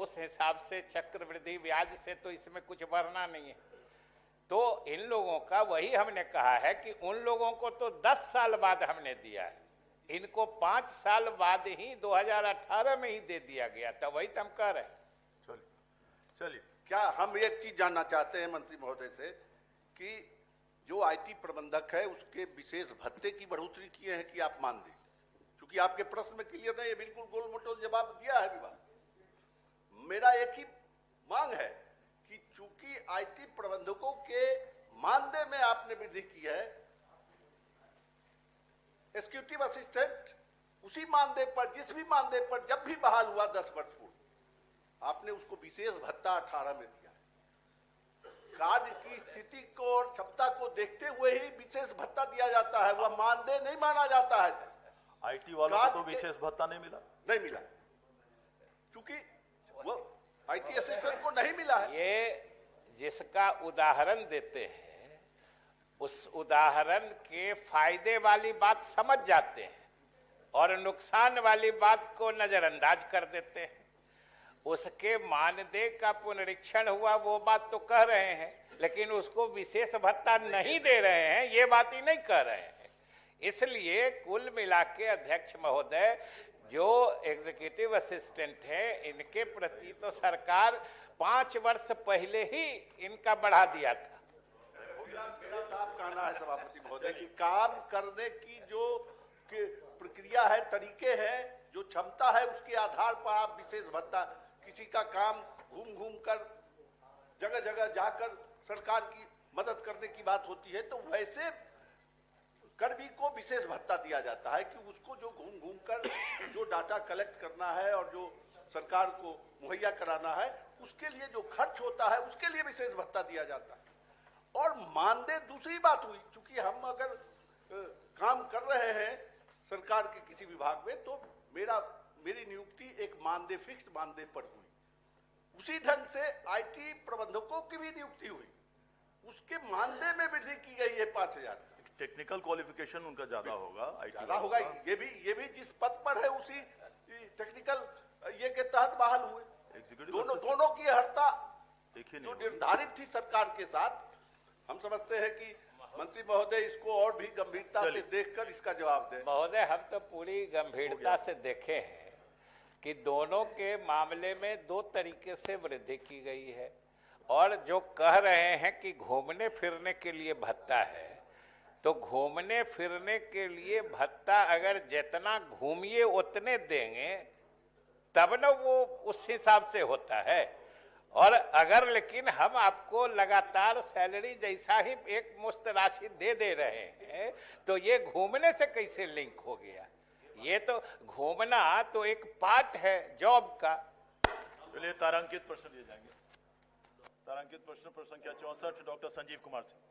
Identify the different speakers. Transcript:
Speaker 1: उस हिसाब से चक्रवृद्धि ब्याज से तो इसमें कुछ बढ़ना नहीं है। तो इन लोगों का वही हमने कहा है कि उन लोगों को तो 10 साल बाद हमने दिया है, इनको 5 साल बाद ही 2018 में ही दे दिया गया था, वही तो हम कह रहे हैं।
Speaker 2: चलिए, क्या हम एक चीज जानना चाहते हैं मंत्री महोदय से कि जो आईटी प्रबंधक है उसके विशेष भत्ते की बढ़ोतरी किए हैं कि आप मान दें, क्योंकि आपके प्रश्न में क्लियर नहीं है, बिल्कुल गोल मटोल जवाब दिया है विभाग। मेरा एक ही मांग है कि चूंकि आईटी प्रबंधकों के मानदेय में आपने वृद्धि की है, एग्जीक्यूटिव असिस्टेंट उसी मानदेय पर, जिस भी मानदेय पर जब भी बहाल हुआ 10 वर्ष पूर्व, आपने उसको विशेष भत्ता 18 में दिया है। कार्य की स्थिति को और क्षमता को देखते हुए ही विशेष भत्ता दिया जाता है, वह मानदेय नहीं माना जाता है।
Speaker 3: आईटी वालों को तो विशेष भत्ता नहीं मिला,
Speaker 2: क्योंकि वो आईटी असिस्टेंट को नहीं मिला है।
Speaker 1: ये जिसका उदाहरण देते हैं उस उदाहरण के फायदे वाली बात समझ जाते हैं और नुकसान वाली बात को नजरअंदाज कर देते हैं। उसके मानदेय का पुनरीक्षण हुआ वो बात तो कह रहे हैं, लेकिन उसको विशेष भत्ता नहीं दे रहे हैं, ये बात ही नहीं कह रहे हैं। इसलिए कुल मिला के अध्यक्ष महोदय, जो एग्जीक्यूटिव असिस्टेंट है इनके प्रति तो सरकार 5 वर्ष पहले ही इनका बढ़ा दिया था।
Speaker 2: साफ कहना है सभापति महोदय कि काम करने की जो प्रक्रिया है, तरीके हैं, जो क्षमता है, उसके आधार पर आप विशेष भत्ता, किसी का काम घूम घूम कर जगह जगह जाकर सरकार की मदद करने की बात होती है, तो वैसे कर्मी को विशेष भत्ता दिया जाता है कि उसको जो घूम घूम कर जो डाटा कलेक्ट करना है और जो सरकार को मुहैया कराना है, उसके लिए जो खर्च होता है उसके लिए विशेष भत्ता दिया जाता है। और मानदेय दूसरी बात हुई, क्योंकि हम अगर काम कर रहे हैं सरकार के किसी विभाग में, तो मेरी नियुक्ति एक मानदेय, फिक्स्ड मानदेय पर हुई। उसी ढंग से आईटी प्रबंधकों की भी नियुक्ति हुई, उसके मानदेय में वृद्धि की गई है 5,000।
Speaker 3: टेक्निकल क्वालिफिकेशन उनका ज्यादा होगा,
Speaker 2: ज्यादा होगा। ये भी जिस पद पर है उसी टेक्निकल ये के तहत बहाल हुए। दोनों की हड़ता जो निर्धारित थी सरकार के साथ, हम समझते हैं कि मंत्री महोदय इसको और भी गंभीरता से देखकर इसका जवाब दें।
Speaker 1: महोदय, हम तो पूरी गंभीरता से देखे हैं कि दोनों के मामले में 2 तरीके से वृद्धि की गई है। और जो कह रहे हैं कि घूमने फिरने के लिए भत्ता है, तो घूमने फिरने के लिए भत्ता अगर जितना घूमिए उतने देंगे तब न वो उस हिसाब से होता है। और अगर लेकिन हम आपको लगातार सैलरी जैसा ही एक मुश्त राशि दे रहे हैं, तो ये घूमने से कैसे लिंक हो गया? ये तो घूमना तो एक पार्ट है जॉब का।
Speaker 3: चलिए, तारांकित प्रश्न लिए जाएंगे। तारांकित प्रश्न संख्या 64 डॉक्टर संजीव कुमार सिंह।